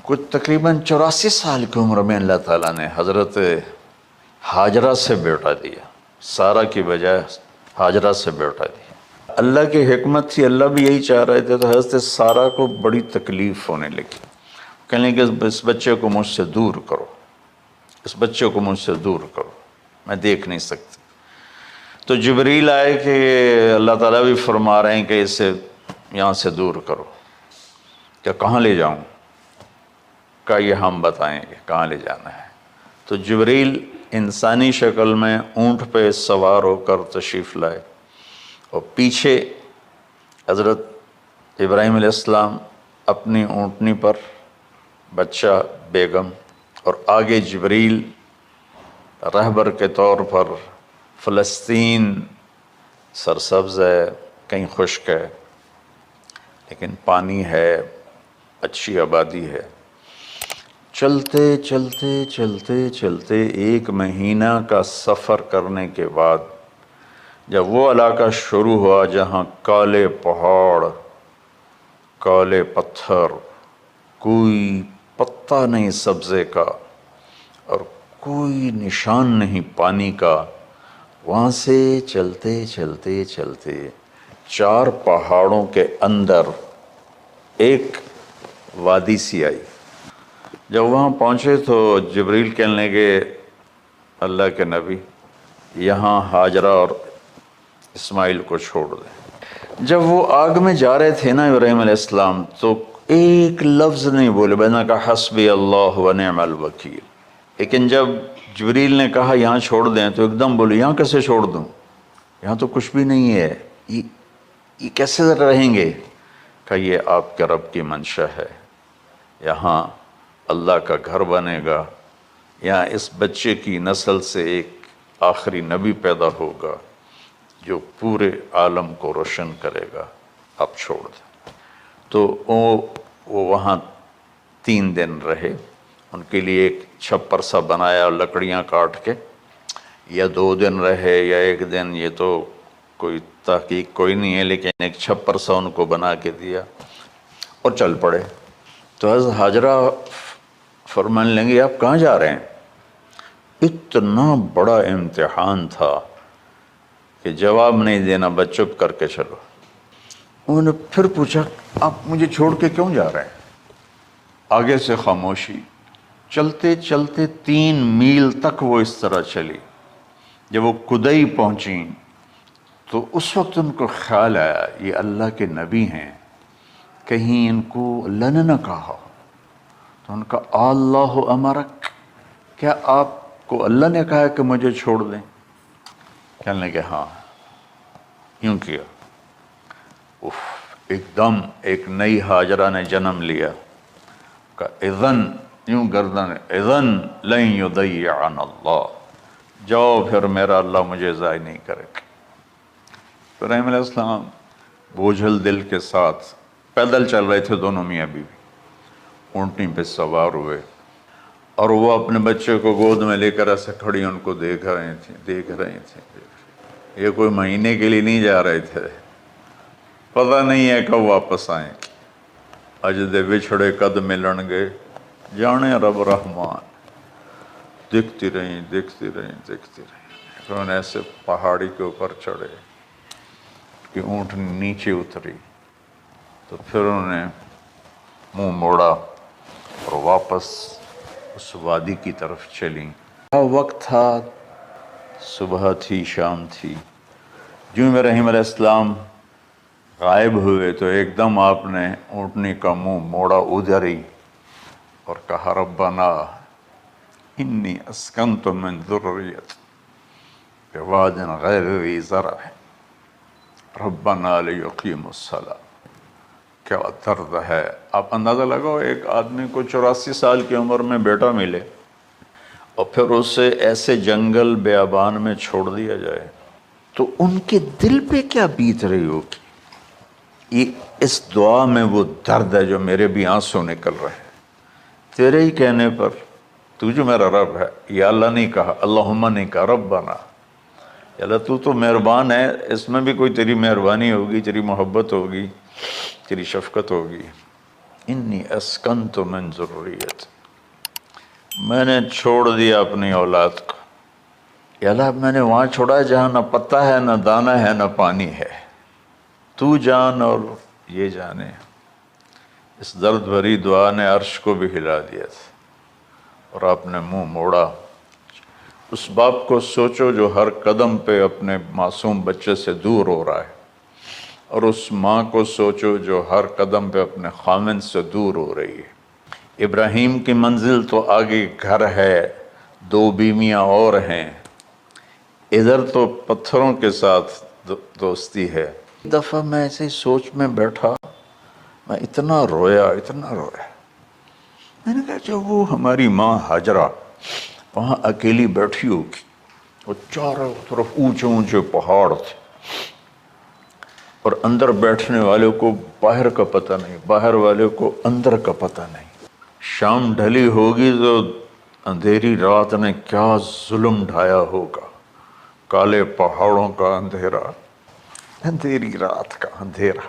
کچھ تقریباً 84 سال کی عمر میں اللہ تعالیٰ نے حضرت ہاجرہ سے بیٹا دیا، سارہ کی بجائے ہاجرہ سے بیٹا دیا۔ اللہ کی حکمت تھی، اللہ بھی یہی چاہ رہے تھے، تو حضرت سارہ کو بڑی تکلیف ہونے لگی، کہنے کہ اس بچے کو مجھ سے دور کرو، اس بچے کو مجھ سے دور کرو، میں دیکھ نہیں سکتی۔ تو جبریل آئے کہ اللہ تعالیٰ بھی فرما رہے ہیں کہ اسے یہاں سے دور کرو، کہ کہاں لے جاؤں؟ کہ یہ ہم بتائیں گے کہاں لے جانا ہے۔ تو جبریل انسانی شکل میں اونٹ پہ سوار ہو کر تشریف لائے، اور پیچھے حضرت ابراہیم علیہ السلام اپنی اونٹنی پر، بچہ بیگم، اور آگے جبریل رہبر کے طور پر۔ فلسطین سرسبز ہے، کہیں خشک ہے، لیکن پانی ہے، اچھی آبادی ہے۔ چلتے چلتے چلتے چلتے 1 مہینہ کا سفر کرنے کے بعد جب وہ علاقہ شروع ہوا جہاں کالے پہاڑ، کالے پتھر، کوئی پتا نہیں سبزے کا اور کوئی نشان نہیں پانی کا، وہاں سے چلتے چلتے چلتے 4 پہاڑوں کے اندر ایک وادی سی آئی۔ جب وہاں پہنچے تو جبریل کہنے لگے اللہ کے نبی یہاں ہاجرہ اور اسماعیل کو چھوڑ دیں۔ جب وہ آگ میں جا رہے تھے نا ابراہیم علیہ السلام، تو ایک لفظ نہیں بولے، بنا کہا حسبی اللہ ونعم الوکیل۔ لیکن جب جبریل نے کہا یہاں چھوڑ دیں تو ایک دم بولے یہاں کیسے چھوڑ دوں، یہاں تو کچھ بھی نہیں ہے، یہ کیسے رہیں گے؟ کہ یہ آپ کے رب کی منشا ہے، یہاں اللہ کا گھر بنے گا، یہاں اس بچے کی نسل سے ایک آخری نبی پیدا ہوگا جو پورے عالم کو روشن کرے گا، آپ چھوڑ دیں۔ تو وہ وہاں 3 دن رہے، ان کے لیے ایک چھپر سا بنایا اور لکڑیاں کاٹ کے، یا 2 دن رہے یا 1 دن، یہ تو کوئی تحقیق کوئی نہیں ہے، لیکن ایک چھپر سا ان کو بنا کے دیا اور چل پڑے۔ تو حضرت ہاجرہ فرمانے لگے آپ کہاں جا رہے ہیں؟ اتنا بڑا امتحان تھا کہ جواب نہیں دینا، بس چپ کر کے چلو۔ انہوں نے پھر پوچھا آپ مجھے چھوڑ کے کیوں جا رہے ہیں؟ آگے سے خاموشی۔ چلتے چلتے 3 میل تک وہ اس طرح چلی۔ جب وہ کدئی پہنچیں تو اس وقت ان کو خیال آیا یہ اللہ کے نبی ہیں، کہیں ان کو اللہ نے نہ کہا۔ تو ان کا اللہ امرک، کیا آپ کو اللہ نے کہا کہ مجھے چھوڑ دیں؟ کہنے لگے ہاں، یوں کیا۔ ایک دم ایک نئی ہاجرہ نے جنم لیا، کہ اذن، یوں گردن، اذن لن یضیعنا اللہ، جاؤ پھر میرا اللہ مجھے ضائع نہیں کرے گا۔ ابراہیم علیہ السلام بوجھل دل کے ساتھ پیدل چل رہے تھے، دونوں میاں بیوی اونٹنی پہ سوار ہوئے، اور وہ اپنے بچے کو گود میں لے کر ایسے کھڑی ان کو دیکھ رہے تھے۔ یہ کوئی مہینے کے لیے نہیں جا رہے تھے، پتہ نہیں ہے کب واپس آئیں۔ اجد بچھڑے قد ملن گے، جانے رب رحمان۔ دیکھتی رہیں۔ پھر انہیں ایسے پہاڑی کے اوپر چڑھے کہ اونٹ نیچے اتری، تو پھر انہوں نے منہ موڑا اور واپس اس وادی کی طرف چلیں۔ وقت تھا، صبح تھی، شام تھی۔ جو ابراہیم علیہ السلام غائب ہوئے تو ایک دم آپ نے اونٹنی کا منہ موڑا ادھر ہی اور کہا ربنا انی اسکنت من ذریتی بواد غیر ذی زرع ربنا لیقیموا الصلاۃ۔ کیا درد ہے! آپ اندازہ لگاؤ، ایک آدمی کو 84 سال کی عمر میں بیٹا ملے اور پھر اسے ایسے جنگل بیابان میں چھوڑ دیا جائے، تو ان کے دل پہ کیا بیت رہی ہوگی۔ اس دعا میں وہ درد ہے جو میرے بھی آنسو نکل رہے ہیں۔ تیرے ہی کہنے پر، تو جو میرا رب ہے، یا اللہ نہیں کہا، اللہم نہیں کہا، ربنا، یا اللہ تو تو مہربان ہے، اس میں بھی کوئی تیری مہربانی ہوگی، تیری محبت ہوگی، تیری شفقت ہوگی۔ انی اسکنت من ذریت، میں نے چھوڑ دیا اپنی اولاد کو، یا اللہ میں نے وہاں چھوڑا جہاں نہ پتہ ہے نہ دانہ ہے نہ پانی ہے، تو جان اور یہ جانے۔ اس درد بھری دعا نے عرش کو بھی ہلا دیا تھا، اور آپ نے منہ موڑا۔ اس باپ کو سوچو جو ہر قدم پہ اپنے معصوم بچے سے دور ہو رہا ہے، اور اس ماں کو سوچو جو ہر قدم پہ اپنے خامن سے دور ہو رہی ہے۔ ابراہیم کی منزل تو آگے گھر ہے، 2 بیویاں اور ہیں، ادھر تو پتھروں کے ساتھ دوستی ہے۔ ایک دفعہ میں ایسے ہی سوچ میں بیٹھا، میں اتنا رویا میں نے کہا جب وہ ہماری ماں ہاجرہ وہاں اکیلی بیٹھی ہوگی، اور چاروں طرف اونچے اونچے پہاڑ تھے، اور اندر بیٹھنے والے کو باہر کا پتہ نہیں، باہر والے کو اندر کا پتہ نہیں، شام ڈھلی ہوگی تو اندھیری رات نے کیا ظلم ڈھایا ہوگا، کالے پہاڑوں کا اندھیرا، اندھیری رات کا اندھیرا،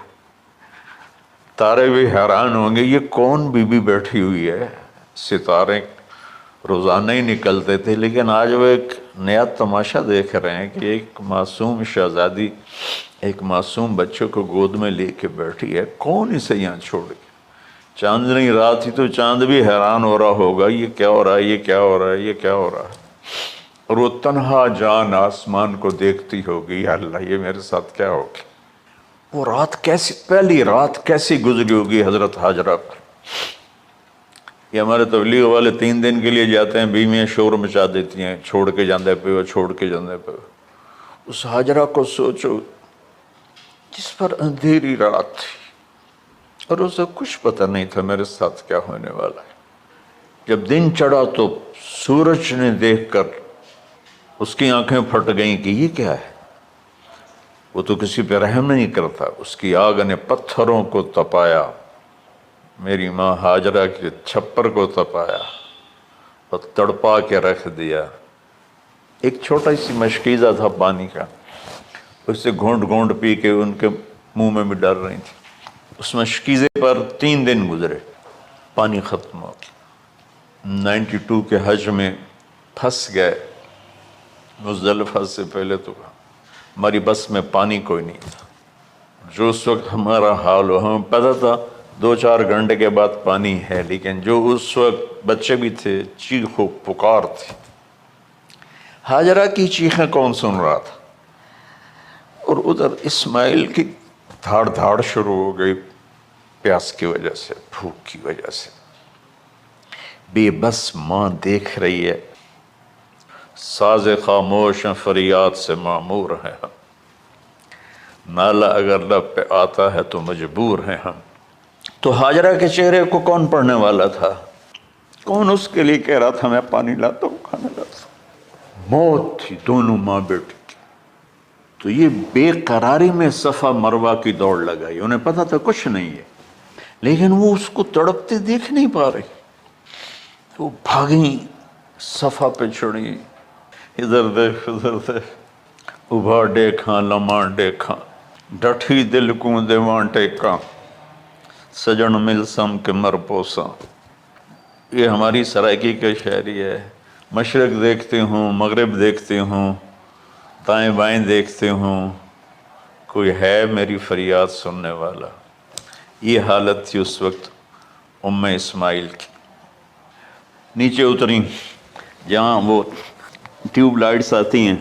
تارے بھی حیران ہوں گے یہ کون بی بی بیٹھی ہوئی ہے۔ ستارے روزانہ ہی نکلتے تھے، لیکن آج وہ ایک نیا تماشا دیکھ رہے ہیں کہ ایک معصوم شہزادی ایک معصوم بچے کو گود میں لے کے بیٹھی ہے، کون اسے یہاں چھوڑ گیا۔ چاندنی رات ہی تو چاند بھی حیران ہو رہا ہوگا، یہ کیا ہو رہا ہے، یہ کیا ہو رہا ہے، یہ کیا ہو رہا ہے، اور وہ تنہا جان آسمان کو دیکھتی ہوگی، یا اللہ یہ میرے ساتھ کیا ہوگی۔ وہ رات کیسی، پہلی رات کیسی گزری ہوگی حضرت ہاجرہ پر۔ یہ ہمارے تبلیغ والے 3 دن کے لیے جاتے ہیں، بیویاں شور مچا دیتی ہیں، چھوڑ کے جاندے پہ ہو، چھوڑ کے جاندے پہ ہو۔ اس ہاجرہ کو سوچو جس پر اندھیری رات تھی، اور اسے کچھ پتہ نہیں تھا میرے ساتھ کیا ہونے والا ہے۔ جب دن چڑھا تو سورج نے دیکھ کر اس کی آنکھیں پھٹ گئیں کہ یہ کیا ہے، وہ تو کسی پہ رحم نہیں کرتا۔ اس کی آگ نے پتھروں کو تپایا، میری ماں ہاجرہ کے چھپر کو تپایا اور تڑپا کے رکھ دیا۔ ایک چھوٹا سی مشکیزہ تھا پانی کا، اسے گھونٹ گھونٹ پی کے ان کے منہ میں بھی ڈر رہی تھی۔ اس مشکیزے پر 3 دن گزرے، پانی ختم ہو گیا۔ 92 کے حج میں پھنس گئے، مزدلفہ سے پہلے تو ہماری بس میں پانی کوئی نہیں تھا۔ جو اس وقت ہمارا حال ہو، ہمیں پتہ تھا 2-4 گھنٹے کے بعد پانی ہے، لیکن جو اس وقت بچے بھی تھے، چیخ و پکار تھی۔ ہاجرہ کی چیخیں کون سن رہا تھا، اور ادھر اسماعیل کی دھاڑ دھاڑ شروع ہو گئی، پیاس کی وجہ سے، بھوک کی وجہ سے۔ بے بس ماں دیکھ رہی ہے، ساز خاموش فریاد سے معمور ہیں ہم، نالہ اگر لب پہ آتا ہے تو مجبور ہیں ہم۔ تو ہاجرہ کے چہرے کو کون پڑھنے والا تھا؟ کون اس کے لیے کہہ رہا تھا میں پانی لاتا ہوں، کھانا لاتا ہوں؟ موت تھی دونوں ماں بیٹی کی۔ تو یہ بے قراری میں صفا مروہ کی دوڑ لگائی، انہیں پتا تھا کچھ نہیں ہے، لیکن وہ اس کو تڑپتے دیکھ نہیں پا رہی۔ وہ بھاگیں، صفا پہ چڑھی، ادھر دیکھ ادھر دیکھ، ابھا ڈیکھاں لماں ڈیکھاں، ڈٹھی دل کو دیواں ٹیکاں، سجن مل سم کے مر پوساں۔ یہ ہماری سرائکی کے شاعری ہے۔ مشرق دیکھتے ہوں، مغرب دیکھتے ہوں، دائیں بائیں دیکھتے ہوں، کوئی ہے میری فریاد سننے والا۔ یہ حالت تھی اس وقت ام اسماعیل کی۔ نیچے اتری، جہاں وہ ٹیوب لائٹس آتی ہیں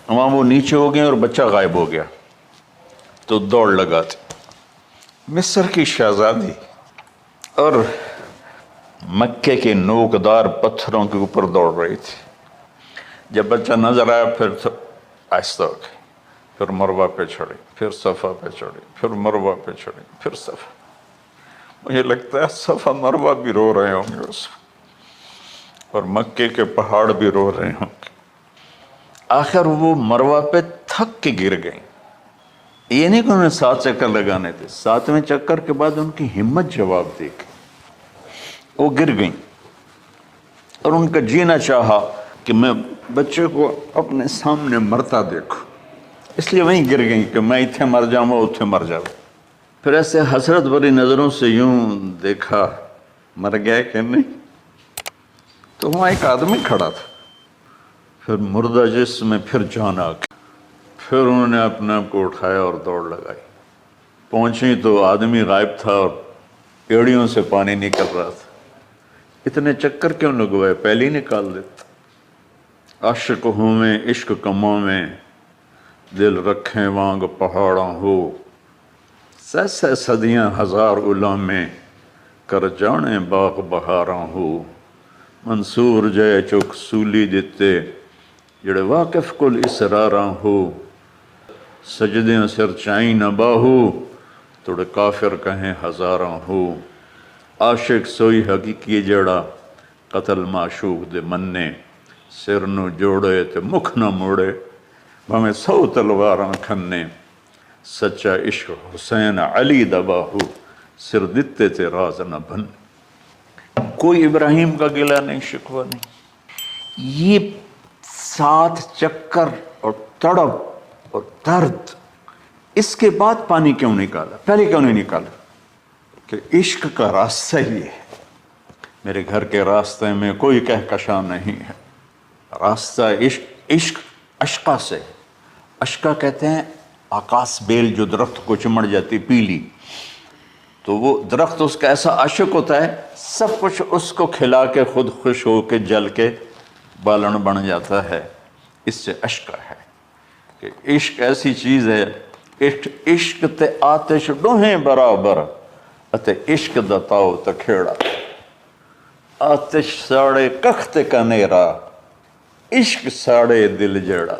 وہاں وہ نیچے ہو گئے اور بچہ غائب ہو گیا، تو دوڑ لگاتے۔ مصر کی شہزادی اور مکے کے نوکدار پتھروں کے اوپر دوڑ رہی تھی۔ جب بچہ نظر آیا پھر آہستہ ہو گئی، پھر مروہ پہ چڑھی، پھر صفا پہ چڑھی، پھر مروہ پہ چڑھی، پھر صفا۔ مجھے لگتا ہے صفا مروہ بھی رو رہے ہوں گے اس وقت، اور مکے کے پہاڑ بھی رو رہے ہوں گے۔ آخر وہ مروہ پہ تھک کے گر گئیں۔ یہ نہیں کہ انہیں 7 چکر لگانے تھے، 7ویں چکر کے بعد ان کی ہمت جواب دے گئی، وہ گر گئیں، اور ان کا جینا چاہا کہ میں بچے کو اپنے سامنے مرتا دیکھوں، اس لیے وہیں گر گئیں کہ میں اتھے مر جاؤں وہ اتھے مر جاؤں۔ پھر ایسے حسرت بھری نظروں سے یوں دیکھا مر گیا کہ نہیں، تو وہاں ایک آدمی کھڑا تھا. پھر مردہ جسم میں پھر جان آ گئی. پھر انہوں نے اپنے آپ کو اٹھایا اور دوڑ لگائی. پہنچی تو آدمی غائب تھا اور پیڑیوں سے پانی نکل رہا تھا. اتنے چکر کیوں لگوائے، پہلے ہی نکال دیتا. عاشق ہوں میں عشق کماں میں، دل رکھیں وانگ پہاڑاں ہو. سہ صدیاں ہزار غلام میں، کر جانے باغ بہاراں ہو. منصور جے چک سولی دتے، جڑے واقف کل اسراراں ہو. سجدیاں سر چائیں نہ باہو، توڑے کافر کہیں ہزاراں ہو. عاشق سوئی حقیقی جڑا، قتل معشوق دے مننے. سر نو جوڑے تے مکھ نہ موڑے، بھاویں 100 تلواراں کھنے. سچا عشق حسین علی دا باہو، سر دتے تے راز نہ بن. کوئی ابراہیم کا گلہ نہیں، شکوہ نہیں. یہ 7 چکر اور تڑپ اور درد، اس کے بعد پانی کیوں نکالا، پہلے کیوں نہیں نکالا؟ کہ عشق کا راستہ یہ ہے. میرے گھر کے راستے میں کوئی کہکشاں نہیں ہے. راستہ عشق، عشق اشقا سے. اشقا کہتے ہیں آکاس بیل جو درخت کو چمڑ جاتی پیلی، تو وہ درخت اس کا ایسا عاشق ہوتا ہے، سب کچھ اس کو کھلا کے خود خوش ہو کے جل کے بالن بن جاتا ہے. اس سے اشقا ہے کہ عشق ایسی چیز ہے. عشق تے آتش ڈوہیں برابر، اتے عشق دا تاؤ تکھیڑا. آتش ساڑے کخت کا نیرا، عشق ساڑے دل جڑا.